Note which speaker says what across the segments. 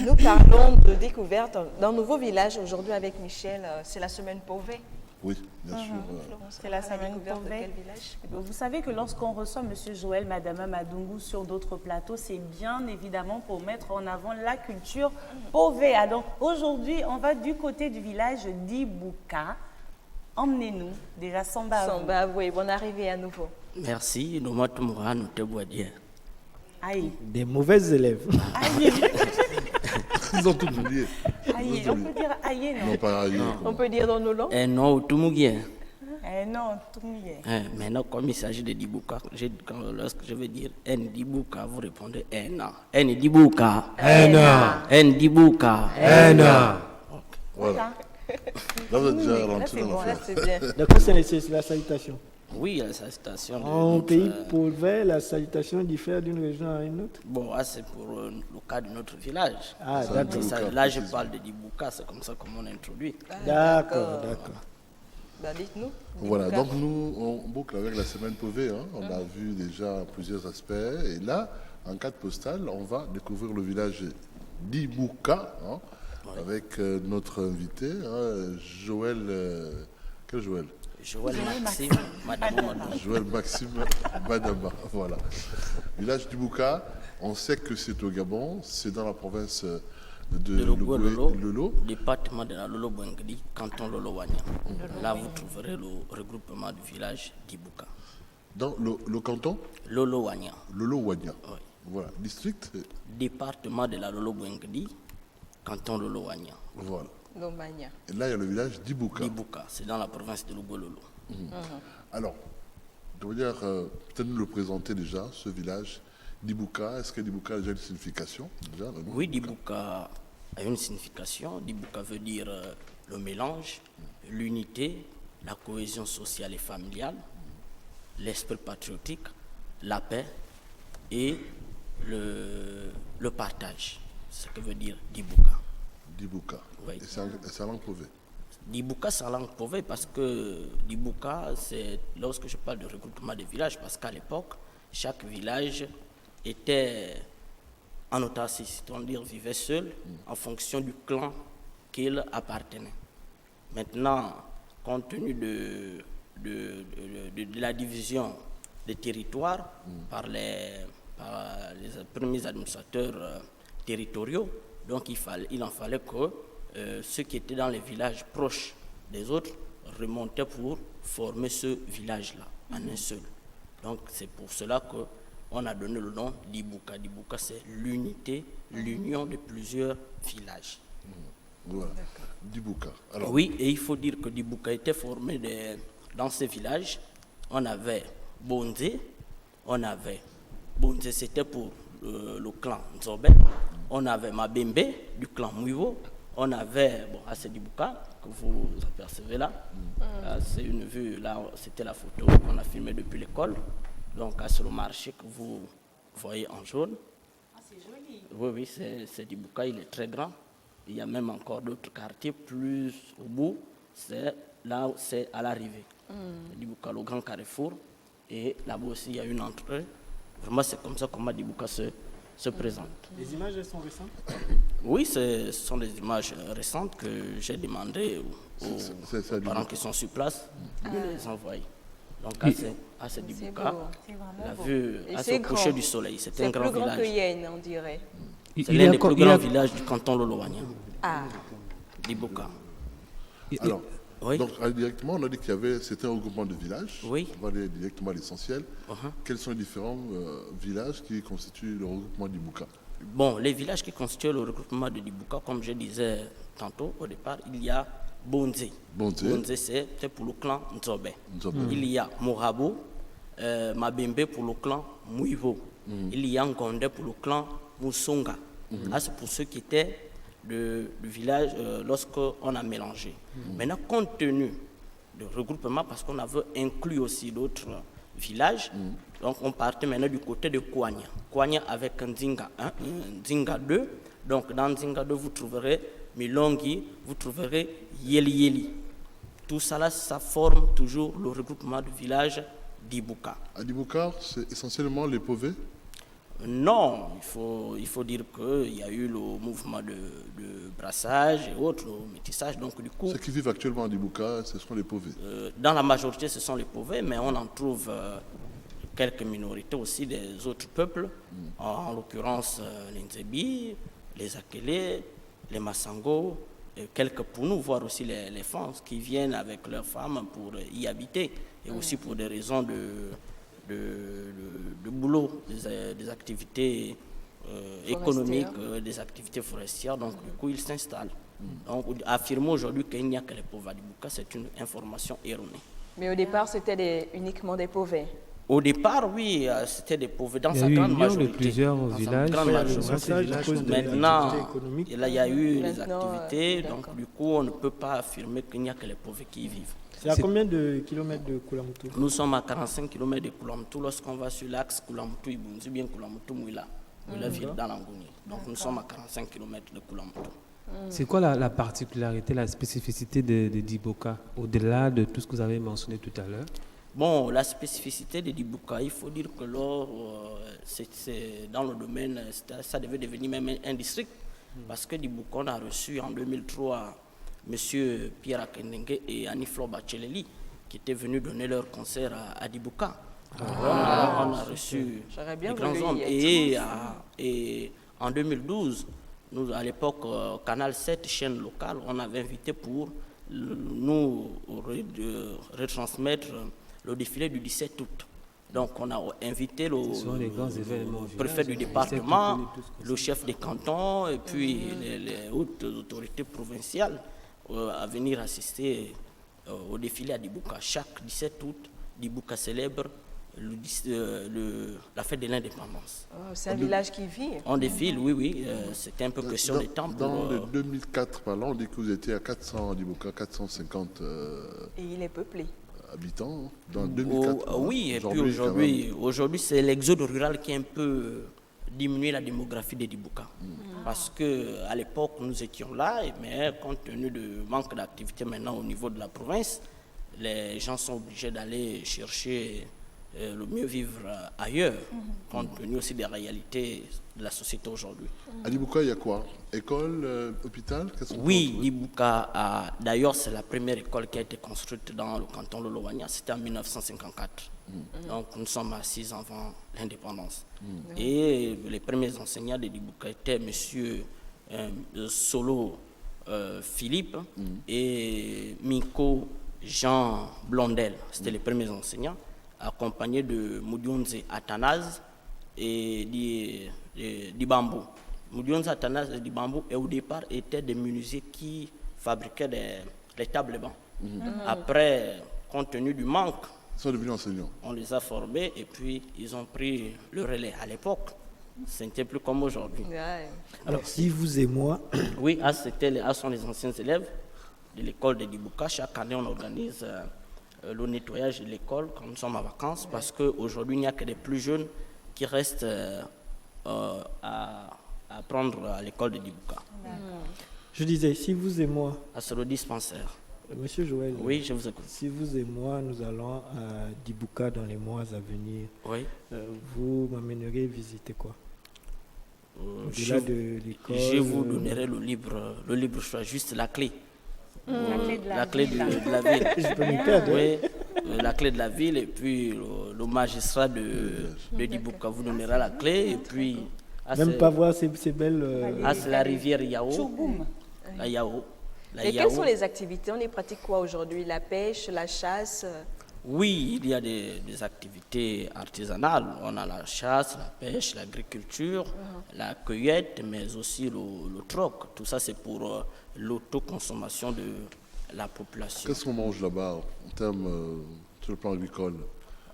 Speaker 1: Nous parlons de découverte d'un nouveau village aujourd'hui avec Michel. C'est la semaine Pauvé.
Speaker 2: Oui, bien sûr.
Speaker 3: C'est la semaine
Speaker 1: découverte de
Speaker 3: Pauvé.
Speaker 1: quel village?
Speaker 3: Vous savez que lorsqu'on reçoit M. Joël Madama Madungu sur d'autres plateaux, c'est bien évidemment pour mettre en avant la culture Pauvé. Donc aujourd'hui, on va du côté du village d'Ibouka. Emmenez-nous, déjà Samba. à vous.
Speaker 1: Samba, oui, bonne arrivée à nouveau.
Speaker 4: Merci, nous m'attendons nous te bois dire.
Speaker 3: Aïe.
Speaker 5: Des mauvais élèves.
Speaker 3: Aïe.
Speaker 2: Ils ont tout oublié.
Speaker 3: Aïe. On peut dire aïe, non?
Speaker 2: Non, pas aïe.
Speaker 1: On peut dire dans nos langues?
Speaker 4: Non, tout le monde est.
Speaker 3: Non, tout mouillé.
Speaker 4: Maintenant, comme il s'agit de Dibouka, lorsque je vais dire Ndibouka, vous répondez non. Ndibouka. Ndibouka.
Speaker 2: Voilà. Là, vous êtes déjà rentré dans
Speaker 1: Là,
Speaker 2: l'affaire.
Speaker 1: c'est bien.
Speaker 5: D'accord, c'est la salutation.
Speaker 4: Oui, la citation.
Speaker 5: En pays pauvre, la salutation diffère d'une région à une autre.
Speaker 4: Bon, c'est pour le cas de notre village.
Speaker 5: Ah,
Speaker 2: Ça,
Speaker 5: d'accord.
Speaker 4: Là, je parle de Dibouka, c'est comme ça qu'on introduit.
Speaker 5: D'accord.
Speaker 1: Bah, dites-nous.
Speaker 2: Voilà,
Speaker 1: Dibouka.
Speaker 2: donc nous, on boucle avec la semaine Pauvé. On a vu déjà plusieurs aspects. Et là, en carte postale, on va découvrir le village d'Ibouka, avec notre invité, Joël. Quel Joël?
Speaker 4: Joël Maxime, Madame Madou.
Speaker 2: Joël Maxime Badaba. Voilà. Village d'Ibouka, on sait que c'est au Gabon, c'est dans la province de Lolo.
Speaker 4: Département de la Lolo Bengdi, canton Lolo Wanya. Là, vous trouverez le regroupement du village d'Ibouka.
Speaker 2: Dans le canton
Speaker 4: Lolo Wanya.
Speaker 2: Lolo Wanya.
Speaker 4: Oui.
Speaker 2: Voilà. District.
Speaker 4: Département de la Lolo Bengdi, canton Lolo Wanya.
Speaker 2: Voilà.
Speaker 1: Lombania.
Speaker 2: Et là, il y a le village d'Ibouka.
Speaker 4: Dibouka, c'est dans la province de Lugololo.
Speaker 2: Alors, de manière, peut-être nous le présenter déjà, ce village d'Ibouka. Est-ce que d'Ibouka a déjà une signification déjà,
Speaker 4: Oui, Dibouka a une signification. Dibouka veut dire le mélange, l'unité, la cohésion sociale et familiale, l'esprit patriotique, la paix et le partage. C'est ce que veut dire Dibouka.
Speaker 2: d'Ibouka.
Speaker 4: Oui.
Speaker 2: Et c'est en langue Pauvé.
Speaker 4: Dibouka, c'est en langue Pauvé parce que Dibouka, c'est lorsque je parle de regroupement des villages, parce qu'à l'époque, chaque village était en autarcie, c'est-à-dire vivait seul en fonction du clan qu'il appartenait. Maintenant, compte tenu de la division des territoires par les premiers administrateurs territoriaux, donc il en fallait que ceux qui étaient dans les villages proches des autres remontaient pour former ce village-là en un seul. Donc c'est pour cela qu'on a donné le nom d'Ibouka. D'Ibouka, c'est l'unité, l'union de plusieurs villages.
Speaker 2: Voilà. D'Ibouka. Alors,
Speaker 4: Oui, et il faut dire que Dibouka était formé dans ces villages. On avait Bonzé, c'était pour le clan Nzobé, on avait Mabembe du clan Mouivo, on avait Assez Dibouka, que vous apercevez là. Là, c'est une vue, là c'était la photo qu'on a filmée depuis l'école. Donc c'est le marché que vous voyez en jaune.
Speaker 3: Ah, c'est joli.
Speaker 4: Oui, c'est Dibouka, il est très grand. Il y a même encore d'autres quartiers plus au bout. Là, c'est à l'arrivée. Dibouka, le grand carrefour. Et là-bas aussi, il y a une entrée. Vraiment, c'est comme ça que Dibouka se présente.
Speaker 5: Les images, elles sont récentes?
Speaker 4: Oui, ce sont des images récentes que j'ai demandé aux
Speaker 2: c'est
Speaker 4: parents
Speaker 2: Dibouka.
Speaker 4: qui sont sur place de les envoyer. Donc, à Dibouka,
Speaker 1: beau.
Speaker 3: C'est vraiment
Speaker 4: la
Speaker 3: beau.
Speaker 4: vue
Speaker 1: Et
Speaker 4: à
Speaker 1: c'est
Speaker 4: ce coucher
Speaker 1: grand.
Speaker 4: du soleil. C'est
Speaker 1: C'est
Speaker 4: un grand
Speaker 1: plus grand que
Speaker 4: village.
Speaker 1: Yen, on dirait.
Speaker 4: C'est l'un des plus grands villages du canton Lolowanya,
Speaker 1: Ah,
Speaker 4: Dibouka.
Speaker 2: alors
Speaker 4: Oui.
Speaker 2: donc directement, on a dit c'était un regroupement de villages.
Speaker 4: Oui.
Speaker 2: On va aller directement à l'essentiel.
Speaker 4: Uh-huh.
Speaker 2: Quels sont les différents villages qui constituent le regroupement d'Ibouka?
Speaker 4: Bon, les villages qui constituent le regroupement de Dibouka, comme je disais tantôt au départ, il y a Bonzé.
Speaker 2: Bonzé.
Speaker 4: C'est pour le clan Nzobé.
Speaker 2: Nzobé.
Speaker 4: Il y a Morabo, Mabembe pour le clan Mouivo. Il y a Ngondé pour le clan Moussonga. Ah, c'est pour ceux qui étaient du village lorsqu'on a mélangé. Maintenant, compte tenu du regroupement, parce qu'on avait inclus aussi d'autres villages, donc on partait maintenant du côté de Kouania. Kouania avec Nzinga 1, Nzinga 2. Donc dans Nzinga 2, vous trouverez Milongi, vous trouverez Yeli Yeli. Tout ça là, ça forme toujours le regroupement du village d'Ibouka.
Speaker 2: À d'Ibouka, c'est essentiellement les Pauvé.
Speaker 4: Non, il faut dire qu'il y a eu le mouvement de brassage et autres, le métissage. Donc, du coup,
Speaker 2: Ceux qui vivent actuellement à Dibouka, ce sont les pauvres.
Speaker 4: dans la majorité, ce sont les pauvres, mais on en trouve quelques minorités aussi des autres peuples, en l'occurrence les Nzebi, les Akele, les Massango, et quelques Pounou, voire aussi les femmes qui viennent avec leurs femmes pour y habiter, et aussi pour des raisons de boulot, des activités économiques, des activités forestières. Donc, du coup, ils s'installent. Donc, affirmer aujourd'hui qu'il n'y a que les pauvres à Dibouka, c'est une information erronée.
Speaker 1: Mais au départ, c'était uniquement des pauvres.
Speaker 4: Au départ, oui, c'était des pauvres dans
Speaker 6: Il y
Speaker 4: sa
Speaker 6: a eu
Speaker 4: grande
Speaker 6: union
Speaker 4: majorité.
Speaker 6: de plusieurs
Speaker 4: Dans sa
Speaker 6: villages.
Speaker 4: grande
Speaker 6: Ouais,
Speaker 4: majorité.
Speaker 5: brassage à cause de
Speaker 4: Maintenant,
Speaker 5: l'activité économique.
Speaker 4: il y a eu les
Speaker 1: Maintenant,
Speaker 4: activités,
Speaker 1: d'accord.
Speaker 4: donc du coup, on ne peut pas affirmer qu'il n'y a que les pauvres qui y vivent.
Speaker 5: C'est à combien de kilomètres de Koulamoutou?
Speaker 4: Nous sommes à 45 km de Koulamoutou lorsqu'on va sur l'axe Koulamoutou-Ibunzi, bien Koulamoutou-Mouila, la ville d'Anangoni. Donc nous sommes à 45 km de Koulamoutou.
Speaker 6: C'est quoi la particularité, la spécificité de Dibouka, au-delà de tout ce que vous avez mentionné tout à l'heure?
Speaker 4: Bon, la spécificité de Dibouka, il faut dire que l'or, c'est dans le domaine, ça devait devenir même un district, parce que Dibouka, on a reçu en 2003 M. Pierre Akendengue et Annie-Flore Bacheleli, qui étaient venus donner leur concert à Dibouka. On a reçu
Speaker 1: J'aurais bien
Speaker 4: les grands
Speaker 1: voulu y
Speaker 4: hommes.
Speaker 1: être.
Speaker 4: Et en 2012, nous, à l'époque, Canal 7, chaîne locale, on avait invité pour nous retransmettre le défilé du 17 août. Donc on a invité le
Speaker 6: Ce sont les grands événements au
Speaker 4: préfet
Speaker 6: village,
Speaker 4: du
Speaker 6: hein.
Speaker 4: département,
Speaker 6: Ils savent tous
Speaker 4: le chef des cantons et puis les hautes autorités provinciales à venir assister au défilé à Dibouka. Chaque 17 août, Dibouka célèbre la fête de l'indépendance.
Speaker 1: Oh, c'est un village qui vit.
Speaker 4: On défile, oui, c'était un peu question de temps.
Speaker 2: Dans le 2004, par là, on dit que vous étiez à 400 à Dibouka, 450
Speaker 1: Et il est peuplé.
Speaker 2: habitants. Dans 2004. hein.
Speaker 4: Oui, et puis
Speaker 2: quand même.
Speaker 4: aujourd'hui, c'est l'exode rural qui a un peu diminué la démographie de Dibouka. Parce qu'à l'époque, nous étions là, mais compte tenu du manque d'activité maintenant au niveau de la province, les gens sont obligés d'aller chercher le mieux vivre ailleurs, compte tenu aussi des réalités de la société aujourd'hui.
Speaker 2: À Dibouka, il y a quoi? École, hôpital? Qu'est-ce qu'on
Speaker 4: Oui,
Speaker 2: peut retrouver?
Speaker 4: Dibouka, d'ailleurs, c'est la première école qui a été construite dans le canton de Lowania. C'était en 1954. Donc, nous sommes à 6 ans avant l'indépendance. Et les premiers enseignants de Dibouka étaient M. Solo Philippe et Miko Jean Blondel. C'était les premiers enseignants, accompagnés de Moudionze Athanase et Dibambo. Moudionze Athanase et Dibambo, et au départ, étaient des menuisiers qui fabriquaient les tables bancs. Après, compte tenu du manque,
Speaker 2: Ils sont devenus enseignants.
Speaker 4: on les a formés et puis ils ont pris le relais. À l'époque, ce n'était plus comme aujourd'hui.
Speaker 1: Ouais.
Speaker 5: Alors, si vous et moi,
Speaker 4: Oui, sont les anciens élèves de l'école de Dibouka. Chaque année, on organise le nettoyage de l'école quand nous sommes en vacances, parce qu'aujourd'hui, il n'y a que des plus jeunes qui restent à apprendre à l'école de Dibouka,
Speaker 5: je disais, si vous et moi,
Speaker 4: à ce dispensaire.
Speaker 5: Monsieur Joël,
Speaker 4: Oui, je vous écoute.
Speaker 5: si vous et moi, nous allons à Dibouka dans les mois à venir,
Speaker 4: Oui.
Speaker 5: vous m'amènerez visiter quoi?
Speaker 4: Je,
Speaker 5: Au-delà de l'école.
Speaker 4: je vous donnerai le libre choix, juste la clé.
Speaker 3: La clé de la ville.
Speaker 4: de la ville.
Speaker 5: Je peux me perdre.
Speaker 4: Oui, la clé de la ville et puis le magistrat de Dibouka vous donnera la clé et puis
Speaker 5: Même pas voir ces belles.
Speaker 4: c'est la rivière Yao,
Speaker 3: Tchouboum.
Speaker 4: la Yao. La
Speaker 1: Et
Speaker 4: Yao.
Speaker 1: quelles sont les activités? On y pratique quoi aujourd'hui? La pêche, la chasse?
Speaker 4: Oui, il y a des activités artisanales. On a la chasse, la pêche, l'agriculture, la cueillette, mais aussi le troc. Tout ça, c'est pour l'autoconsommation de la population.
Speaker 2: Qu'est-ce qu'on mange là-bas en termes sur le plan agricole?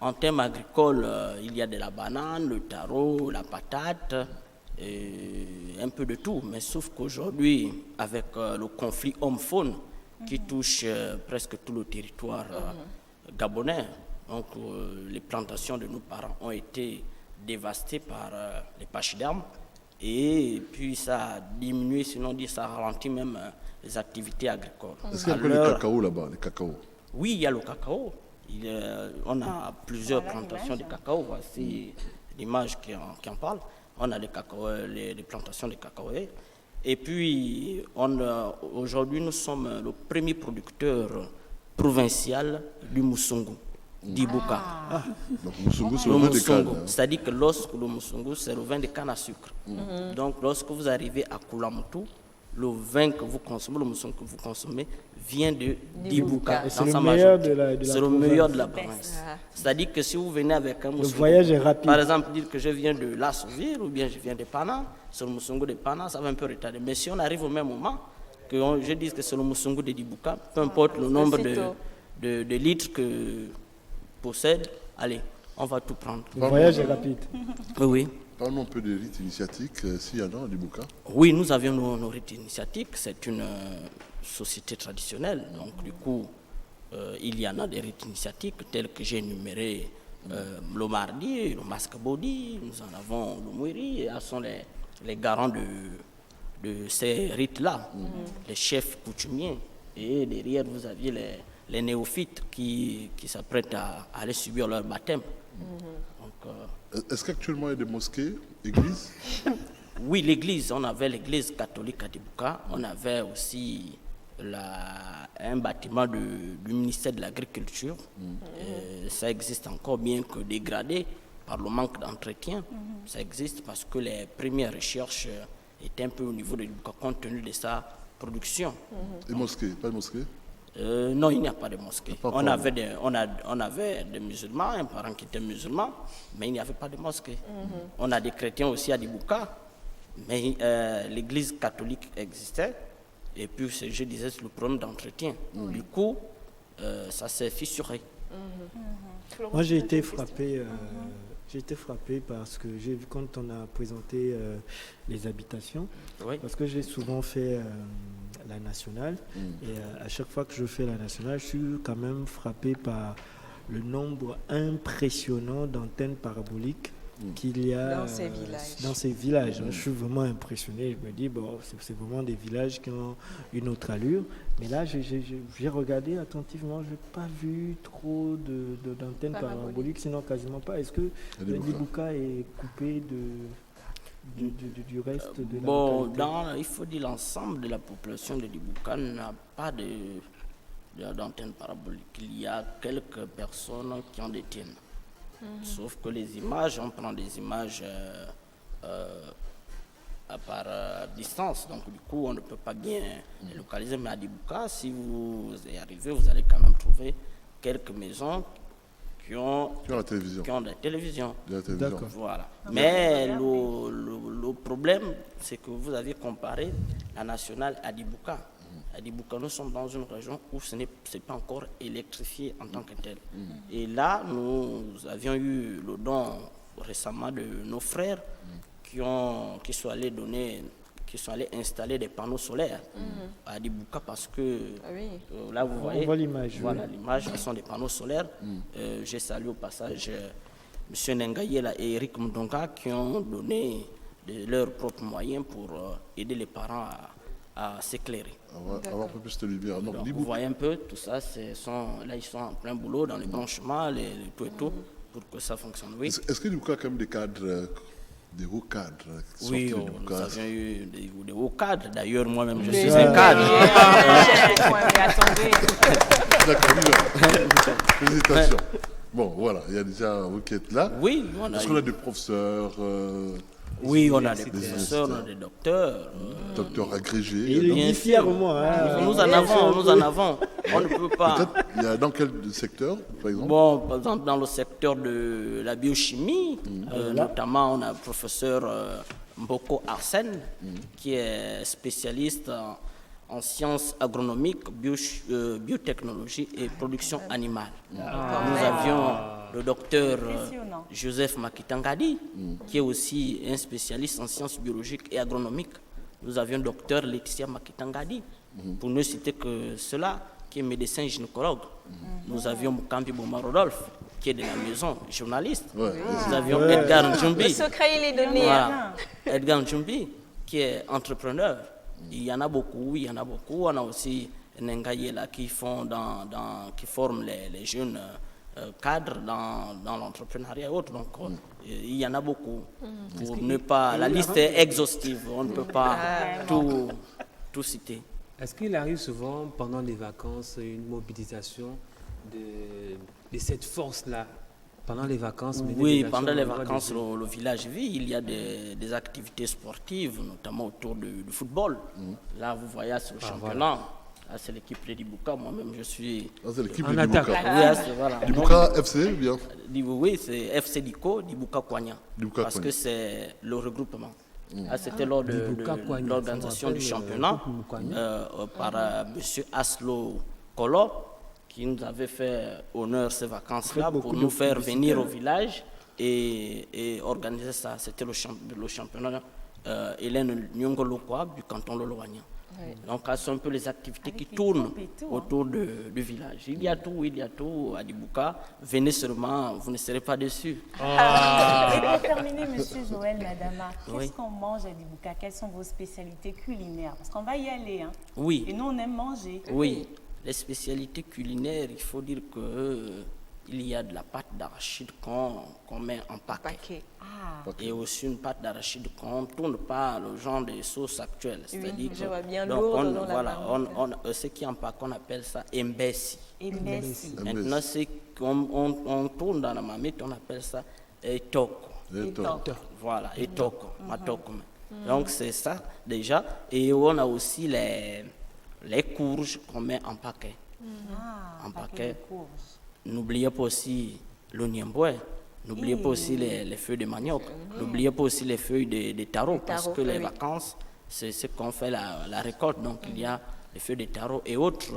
Speaker 4: En termes agricoles, il y a de la banane, le taro, la patate, et un peu de tout. Mais sauf qu'aujourd'hui, avec le conflit homme-faune qui touche presque tout le territoire gabonais, donc les plantations de nos parents ont été dévastées par les pachydermes. Et puis ça a diminué, sinon dit ça a ralenti même les activités agricoles.
Speaker 2: Est-ce qu'il y a un peu de cacao là-bas, les cacao?
Speaker 4: Oui, il y a le cacao. On a plusieurs plantations de cacao. Voici l'image qui en parle. On a les plantations de cacaoyers. Et puis, aujourd'hui, nous sommes le premier producteur provincial du moussungu, d'Ibuka.
Speaker 2: Donc Moussungu, c'est le vin de canne.
Speaker 4: C'est-à-dire que lorsque le moussungu, c'est le vin de canne à sucre. Donc, lorsque vous arrivez à Koulamoutou, le vin que vous consommez, le moussungu que vous consommez, vient d'Ibuka.
Speaker 5: Et c'est le meilleur de la
Speaker 4: C'est le meilleur de la province. C'est-à-dire que si vous venez avec un moussungu,
Speaker 5: Le voyage est rapide.
Speaker 4: par exemple, dire que je viens de Lassoville ou bien je viens de Pana, c'est le moussungu de Pana, ça va un peu retarder. Mais si on arrive au même moment, que je dise que c'est le moussungu de Dibuka, peu importe le nombre de litres que possède, allez, on va tout prendre.
Speaker 5: Le voyage est rapide.
Speaker 4: Oui.
Speaker 2: Parlons un peu des rites initiatiques, s'il y en a à Dibuka.
Speaker 4: Oui, nous avions nos rites initiatiques. C'est une société traditionnelle. Donc, du coup, il y en a des rites initiatiques tels que j'ai énuméré le mardi, le masque-body, nous en avons le mouiri, et ce sont les garants de ces rites-là, les chefs coutumiers. Et derrière, vous aviez les néophytes qui s'apprêtent à aller subir leur baptême. Donc,
Speaker 2: est-ce qu'actuellement il y a des mosquées, églises?
Speaker 4: oui, l'église, on avait l'église catholique à Dibuka, on avait aussi un bâtiment du ministère de l'Agriculture. Ça existe encore, bien que dégradé par le manque d'entretien. Ça existe parce que les premières recherches étaient un peu au niveau de Dibuka compte tenu de sa production.
Speaker 2: Et mosquées, pas de mosquées?
Speaker 4: Non, il n'y a pas de mosquée.
Speaker 2: Pas
Speaker 4: On avait des musulmans, un parent qui était musulman, mais il n'y avait pas de mosquée. On a des chrétiens aussi à Dibuka, mais l'église catholique existait. Et puis, je disais, c'est le problème d'entretien. Du coup, ça s'est fissuré.
Speaker 5: Moi, j'ai été frappé. J'ai été frappé parce que j'ai vu quand on a présenté les habitations,
Speaker 4: Oui.
Speaker 5: parce que j'ai souvent fait la nationale, et à chaque fois que je fais la nationale, je suis quand même frappé par le nombre impressionnant d'antennes paraboliques qu'il y a dans ces villages. Je suis vraiment impressionné. Je me dis, bon, c'est vraiment des villages qui ont une autre allure. Mais là, j'ai regardé attentivement, je n'ai pas vu trop d'antennes paraboliques, sinon quasiment pas. Est-ce que le Dibuka est coupé du reste de la localité?
Speaker 4: Il faut dire l'ensemble de la population de Dibuka n'a pas d'antenne parabolique. Il y a quelques personnes qui en détiennent. Sauf que les images, on prend des images par distance. Donc du coup, on ne peut pas bien les localiser. Mais à Dibuka, si vous y arrivez, vous allez quand même trouver quelques maisons qui ont
Speaker 2: la télévision.
Speaker 4: Qui ont la télévision.
Speaker 5: D'accord.
Speaker 4: Voilà. Mais le problème, c'est que vous avez comparé la nationale à Dibuka. À Dibuka, nous sommes dans une région où ce n'est pas encore électrifié en tant que tel. Et là, nous avions eu le don récemment de nos frères qui sont allés installer des panneaux solaires à Dibuka parce que là, vous voyez,
Speaker 5: on voit l'image.
Speaker 4: Voilà l'image, ce sont des panneaux solaires. J'ai salué au passage M. Nengayela et Eric Mdonga qui ont donné de leurs propres moyens pour aider les parents à s'éclairer.
Speaker 2: Avoir un peu plus de lumière. Donc,
Speaker 4: vous voyez un peu, tout ça, là ils sont en plein boulot dans les branchements, tout et tout, pour que ça fonctionne. Oui.
Speaker 2: Est-ce que Dibuka a quand même des cadres, des hauts cadres
Speaker 4: Oui, nous avions eu des hauts cadres. D'ailleurs, moi-même, je suis
Speaker 1: un
Speaker 4: un cadre.
Speaker 1: Attendez.
Speaker 2: Félicitations. Bon, voilà, il y a déjà vous qui êtes là.
Speaker 4: Oui,
Speaker 2: Est-ce qu'on a des professeurs
Speaker 4: oui, on a des professeurs, on a des docteurs.
Speaker 2: Docteurs agrégés.
Speaker 5: Il est fièrement.
Speaker 4: Nous en avons. On ne peut pas.
Speaker 2: Peut-être, il y a dans quel secteur, par exemple?
Speaker 4: Bon, par exemple, dans le secteur de la biochimie, notamment, on a le professeur Mboko Arsène, qui est spécialiste en sciences agronomiques, biotechnologie et production animale. Nous avions le docteur Joseph Makitangadi, qui est aussi un spécialiste en sciences biologiques et agronomiques. Nous avions le docteur Laetitia Makitangadi, pour ne citer que cela, qui est médecin gynécologue. Nous avions Mukambi Boma Rodolphe, qui est de la maison, journaliste. Nous avions Edgar Njumbi.
Speaker 1: Le secret, il est donné.
Speaker 4: Voilà. Edgar Njumbi, qui est entrepreneur. Il y en a beaucoup. On a aussi Nengayela qui forment les jeunes cadres dans l'entrepreneuriat et autres. Donc, il y en a beaucoup. Pour ne pas, la liste est exhaustive, on ne peut pas tout citer.
Speaker 6: Est-ce qu'il arrive souvent pendant les vacances une mobilisation de cette force-là pendant les vacances?
Speaker 4: Oui, pendant les vacances, le village vit. Il y a des activités sportives, notamment autour du football. Là, vous voyez, c'est le championnat.
Speaker 6: Voilà.
Speaker 4: Là, c'est l'équipe de Dibouka. Moi-même, je suis...
Speaker 2: C'est l'équipe
Speaker 6: En
Speaker 2: de
Speaker 6: attaque.
Speaker 2: Dibouka.
Speaker 4: Oui, voilà.
Speaker 2: Dibouka FC, bien.
Speaker 4: Oui, c'est FC Diko, Dibouka Kwanya.
Speaker 2: Dibouka
Speaker 4: Parce
Speaker 2: Kwanya.
Speaker 4: que c'est le regroupement. Là, c'était lors de
Speaker 6: Dibouka Kwanya,
Speaker 4: l'organisation
Speaker 6: ça
Speaker 4: du
Speaker 6: me rappelle,
Speaker 4: championnat
Speaker 6: groupe Kwanya.
Speaker 4: par M. Aslo Kolo, qui nous avait fait honneur ces vacances-là
Speaker 5: Faites
Speaker 4: pour
Speaker 5: beaucoup
Speaker 4: nous
Speaker 5: de
Speaker 4: faire
Speaker 5: publicité,
Speaker 4: venir
Speaker 5: hein.
Speaker 4: au village et organiser ça. C'était le championnat Hélène Nyongolokwa du canton de Loania. Donc, ce sont un peu les activités qui
Speaker 3: les
Speaker 4: tournent
Speaker 3: groupes et tout, hein.
Speaker 4: autour du village. Il y a tout à Dibouka. Venez seulement, vous ne serez pas déçus.
Speaker 3: Et pour terminer, Monsieur Joël Madama, qu'est-ce
Speaker 4: Oui.
Speaker 3: qu'on mange à Dibouka? Quelles sont vos spécialités culinaires? Parce qu'on va y aller, hein.
Speaker 4: Oui.
Speaker 3: Et nous, on aime manger.
Speaker 4: Oui, les spécialités culinaires, il faut dire que il y a de la pâte d'arachide qu'on met en paquet.
Speaker 1: Paquet.
Speaker 3: Ah,
Speaker 4: Et aussi une pâte d'arachide qu'on ne tourne pas le genre de sauce actuelle. C'est-à-dire
Speaker 1: je vois bien
Speaker 4: donc
Speaker 1: lourde dans la
Speaker 4: voilà,
Speaker 1: marmite.
Speaker 4: ce qui en paquet, on appelle ça mbessi.
Speaker 3: et merci.
Speaker 4: Maintenant, on tourne dans la marmite, on appelle ça etoko.
Speaker 2: Et toi.
Speaker 4: Voilà, etoko, matoko. Donc c'est ça déjà. Et on a aussi les courges qu'on met en paquet. En paquet.
Speaker 3: de courges.
Speaker 4: N'oubliez pas aussi le niemboué. N'oubliez pas aussi les feuilles de manioc. N'oubliez pas aussi les feuilles de taro, parce
Speaker 1: taro,
Speaker 4: que les
Speaker 1: oui.
Speaker 4: vacances, c'est ce qu'on fait la récolte. Donc il y a les feuilles de taro et autres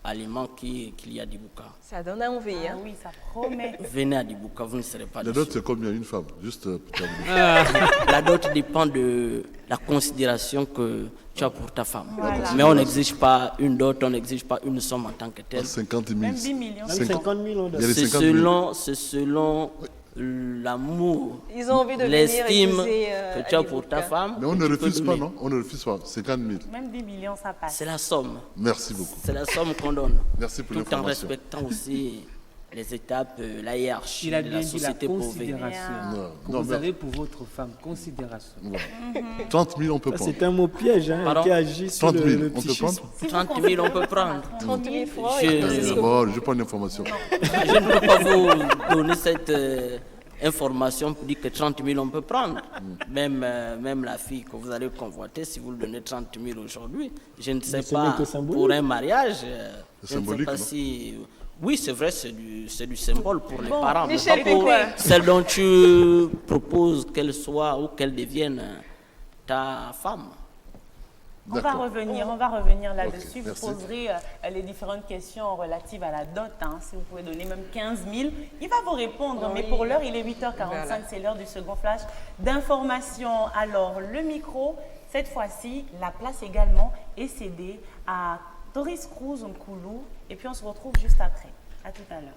Speaker 4: aliments qu'il y a à Dibouka.
Speaker 1: Ça donne envie.
Speaker 3: Ah
Speaker 1: Hein?
Speaker 3: oui, ça promet.
Speaker 4: Venez à Dibouka, vous ne serez pas
Speaker 2: La
Speaker 4: déçus.
Speaker 2: dot, c'est combien une femme? Juste pour terminer.
Speaker 4: La dot dépend de la considération que tu as pour ta femme.
Speaker 3: Voilà.
Speaker 4: Mais on n'exige pas une dot, on n'exige pas une somme en tant que telle.
Speaker 2: 50 000.
Speaker 3: Même 10 millions.
Speaker 5: Même 50 000, on
Speaker 2: Il y a les
Speaker 4: C'est
Speaker 2: 50 000.
Speaker 4: selon l'amour,
Speaker 1: Ils ont envie de venir
Speaker 4: l'estime
Speaker 1: épouser,
Speaker 4: que tu as
Speaker 1: à
Speaker 4: pour ta
Speaker 1: Dibouka.
Speaker 4: femme.
Speaker 2: Mais on ne
Speaker 4: tu peux
Speaker 2: refuse pas,
Speaker 4: donner.
Speaker 2: non? On ne refuse pas. 50 000.
Speaker 3: Même 10 millions, ça passe.
Speaker 4: C'est la somme.
Speaker 2: Merci beaucoup.
Speaker 4: C'est la somme qu'on donne.
Speaker 2: Merci pour
Speaker 4: Tout en
Speaker 2: l'information.
Speaker 4: respectant aussi les étapes, la hiérarchie
Speaker 6: Il a
Speaker 4: de
Speaker 6: bien
Speaker 4: la
Speaker 6: dit la
Speaker 4: société pauvre.
Speaker 6: considération
Speaker 2: Non,
Speaker 6: que
Speaker 2: non,
Speaker 6: vous
Speaker 2: mais-
Speaker 6: avez pour votre femme. Considération.
Speaker 2: Voilà. 30 000, on peut
Speaker 5: Ça,
Speaker 2: prendre.
Speaker 5: c'est un mot piège hein,
Speaker 4: Pardon
Speaker 5: qui agit sur
Speaker 2: 30 000,
Speaker 5: le
Speaker 2: on peut
Speaker 5: psychisme.
Speaker 2: prendre?
Speaker 3: Si vous
Speaker 4: 30 000, on
Speaker 3: considérez
Speaker 4: peut
Speaker 3: que
Speaker 4: prendre.
Speaker 1: 30 000 francs.
Speaker 4: Je-
Speaker 1: et puis c'est
Speaker 2: Bon, je prends l'information.
Speaker 4: Je ne peux pas vous donner cette information pour dire que 30 000 on peut prendre. Même la fille que vous allez convoiter, si vous lui donnez 30 000 aujourd'hui, je ne sais
Speaker 5: Mais ce
Speaker 4: pas,
Speaker 5: n'est que symbolique.
Speaker 4: pour un mariage, je ne sais
Speaker 2: symbolique,
Speaker 4: pas
Speaker 2: non?
Speaker 4: si... Oui, c'est vrai, c'est du symbole pour les
Speaker 3: Bon,
Speaker 4: parents, mais
Speaker 1: Michel
Speaker 4: pas pour
Speaker 1: Pépin.
Speaker 4: celle dont tu proposes qu'elle soit ou qu'elle devienne ta femme.
Speaker 3: On va
Speaker 2: D'accord.
Speaker 3: revenir là-dessus.
Speaker 2: Ok,
Speaker 3: Vous
Speaker 2: merci.
Speaker 3: poserez les différentes questions relatives à la dot. Hein. Si vous pouvez donner même 15 000, il va vous répondre. Mais pour l'heure, il est 8h45,
Speaker 1: Voilà.
Speaker 3: c'est l'heure du second flash d'information. Alors, le micro, cette fois-ci, la place également est cédée à Doris Cruz Nkoulou. Et puis, on se retrouve juste après. À tout à l'heure.